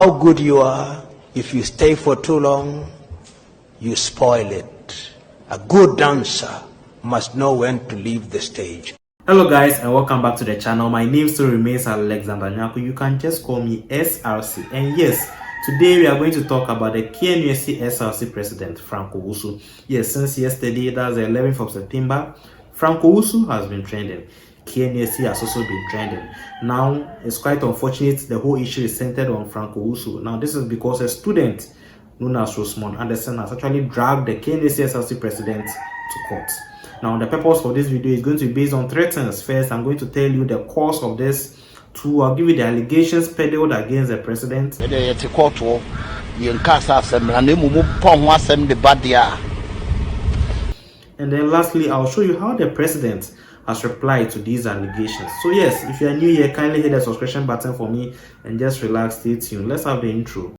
How good you are, if you stay for too long, you spoil it. A good dancer must know when to leave the stage. Hello guys, and welcome back to the channel. My name still remains Alexander Nyaku. You can just call me SRC. And yes, today we are going to talk about the KNUST SRC President, Frank Owusu. Yes, since yesterday, that's the 11th of September, Frank Owusu has been trending. KNUST has also been trending. Now, it's quite unfortunate the whole issue is centered on Frank Owusu. Now, this is because a student known as Rosemond Anderson has actually dragged the KNUST SRC President to court. Now, the purpose for this video is going to be based on three things. First, I'm going to tell you the cause of this. Two, I'll give you the allegations peddled against the president. And then lastly, I'll show you how the president has replied to these allegations. So yes, if you are new here, kindly hit the subscription button for me and just relax, stay tuned. Let's have the intro.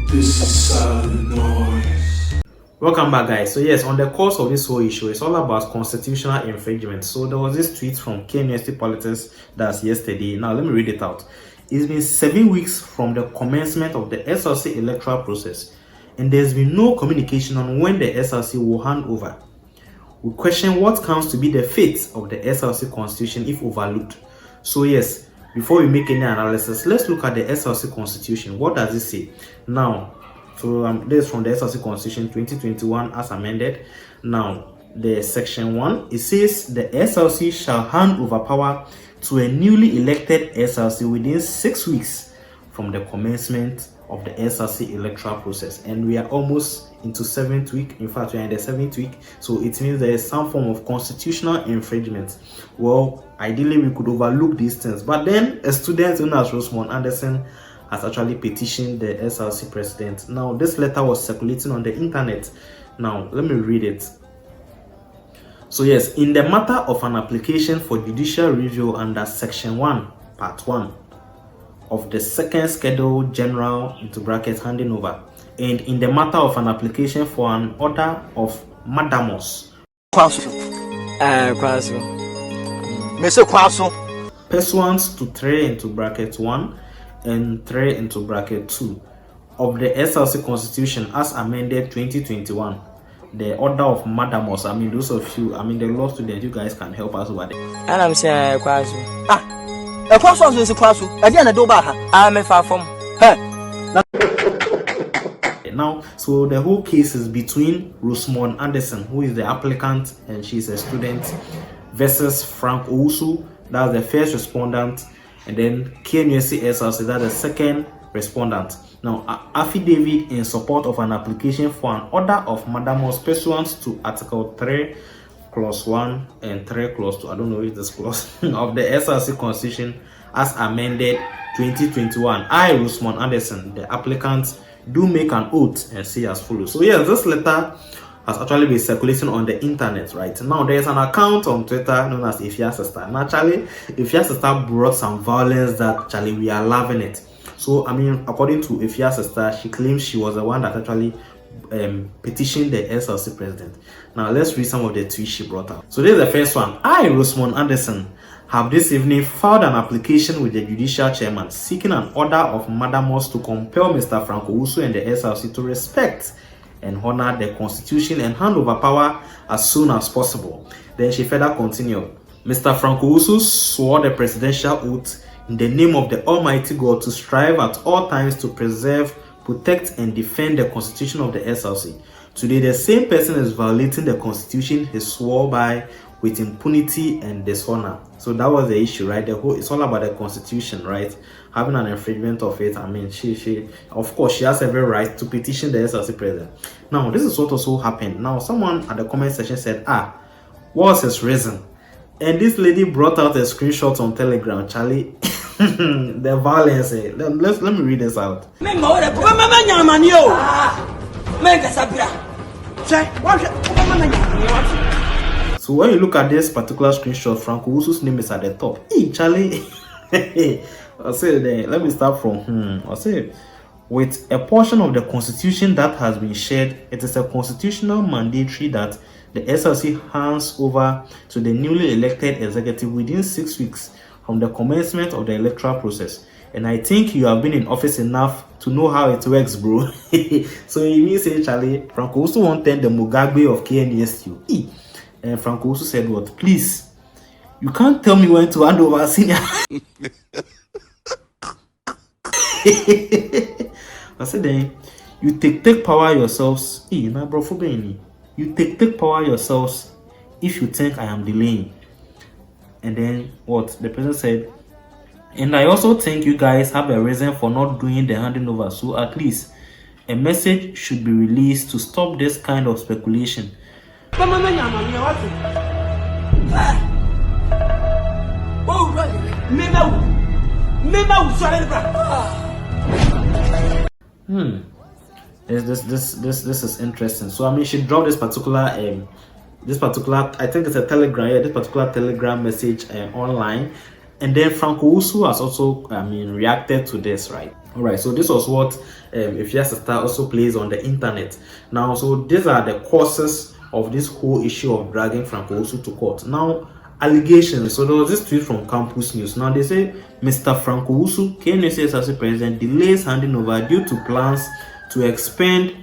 This is silent noise. Welcome back, guys. So yes, on the course of this whole issue, it's all about constitutional infringement. So there was this tweet from KNUST Politics that's yesterday. Now let me read it out. It's been 7 weeks from the commencement of the SRC electoral process, and there's been no communication on when the SRC will hand over. We question what comes to be the fate of the SRC constitution if overlooked. So yes, before we make any analysis, let's look at the SRC constitution. What does it say? Now, so this is from the SRC constitution 2021 as amended. Now, the section 1, it says the SRC shall hand over power to a newly elected SRC within 6 weeks from the commencement of the SRC electoral process. And we are almost into 7th week. In fact, we are in the 7th week. So it means there is some form of constitutional infringement. Well, ideally we could overlook these things. But then a student known as Rosemond Anderson has actually petitioned the SRC president. Now, this letter was circulating on the internet. Now, let me read it. So yes, in the matter of an application for judicial review under section 1, part 1 of the second schedule general into brackets handing over, and in the matter of an application for an order of mandamus pursuant to 3 into bracket 1 and 3 into bracket 2 of the SRC Constitution as amended 2021. The order of mandamus. I mean, those of you, the law students, you guys can help us over there. And I'm saying, a cross is a cross. I didn't do back. I'm a far from her. Now, so the whole case is between Rosemond Anderson, who is the applicant and she's a student, versus Frank Owusu, that's the first respondent, and then KNUST SRC, that's the second respondent. Now, affidavit in support of an application for an order of mandamus pursuant to Article 3, Clause 1 and 3, Clause 2, I don't know if this clause, of the SRC Constitution as amended 2021. I, Rosemond Anderson, the applicant, do make an oath and say as follows. So yes, this letter has actually been circulating on the internet right now. There is an account on Twitter known as Ifya Sister. And actually, Ifya Sister brought some violence that actually we are loving it. So, according to Ifya Sister, she claims she was the one that actually petitioned the SRC president. Now, let's read some of the tweets she brought up. So, this is the first one. I, Rosemond Anderson, have this evening filed an application with the judicial chairman seeking an order of mandamus to compel Mr. Frank Owusu and the SRC to respect and honor the constitution and hand over power as soon as possible. Then she further continued. Mr. Frank Owusu swore the presidential oath in the name of the Almighty God to strive at all times to preserve, protect, and defend the constitution of the SRC. Today, the same person is violating the constitution he swore by with impunity and dishonor. So that was the issue, right? It's all about the constitution, right? Having an infringement of it. She of course, she has every right to petition the SRC president. Now, this is what also happened. Now, someone at the comment section said, what's his reason? And this lady brought out a screenshot on Telegram, Charlie. The violence. Let me read this out. So when you look at this particular screenshot, Frank Owusu's name is at the top. Hey, Charlie. I'll say then. Let me start from I'll say with a portion of the constitution that has been shared, it is a constitutional mandatory that the SRC hands over to the newly elected executive within 6 weeks from the commencement of the electoral process. And I think you have been in office enough to know how it works, bro. So he means say, Charlie, Franco also wanted the Mugabe of KNSU. And Franco also said, what? Please, you can't tell me when to hand over senior. I said, then you take power yourselves. You take power yourselves if you think I am delaying. And then what the president said, and I also think you guys have a reason for not doing the handing over, so at least a message should be released to stop this kind of speculation. This is interesting. So I mean, she dropped this particular I think it's a telegram, this particular telegram message online, and then Franco Usu has also reacted to this, right? All right, so this was what Efia Sister also plays on the internet now. So these are the causes of this whole issue of dragging Franco Usu to court. Now, allegations. So there was this tweet from Campus News. Now they say Mr. Franco Usu, KNSU SRC President, delays handing over due to plans to expend,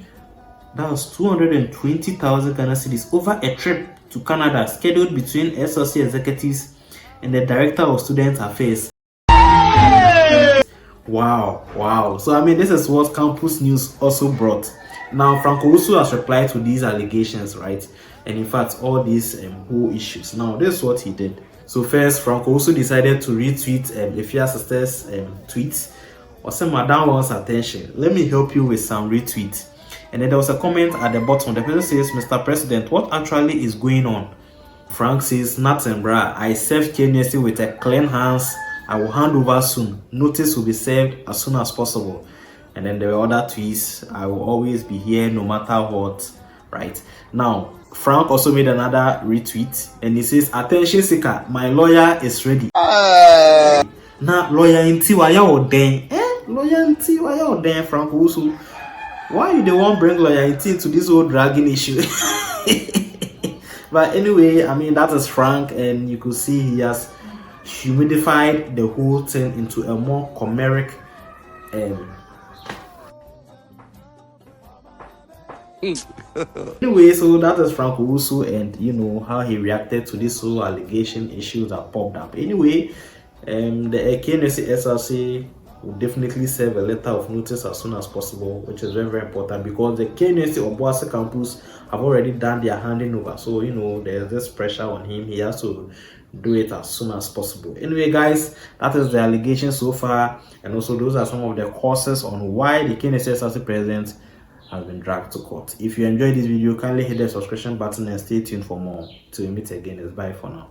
that was 220,000 Ghana cedis over a trip to Canada scheduled between SRC executives and the Director of Student Affairs. Wow. So I mean, this is what Campus News also brought. Now, Franco Usu has replied to these allegations, right? And in fact, all these whole issues. Now, this is what he did. So first, Franco Usu decided to retweet Efia Sister's tweet. Or say, Madam wants attention. Let me help you with some retweets. And then there was a comment at the bottom. The person says, Mr. President, what actually is going on? Frank says, nothing, bruh. I served KNSU with a clean hands. I will hand over soon. Notice will be served as soon as possible. And then there were other tweets. I will always be here no matter what. Right now, Frank also made another retweet and he says, attention seeker, my lawyer is ready. Now, lawyer in Tiwaya or den? Lawyer in Tiwaya or den, Frank Usu? Why you the one bring loyalty into this whole dragging issue? But anyway, I mean, that is Frank, and you could see he has humidified the whole thing into a more chimeric Anyway, so that is Franco Usu, and you know how he reacted to this whole allegation issue that popped up. Anyway, the KNSU SRC will definitely serve a letter of notice as soon as possible, which is very, very important because the KNSU Obuasi campus have already done their handing over. So, you know, there's this pressure on him. He has to do it as soon as possible. Anyway, guys, that is the allegation so far. And also, those are some of the causes on why the KNSU SRC president has been dragged to court. If you enjoyed this video, kindly hit the subscription button and stay tuned for more. Till we meet again, it's bye for now.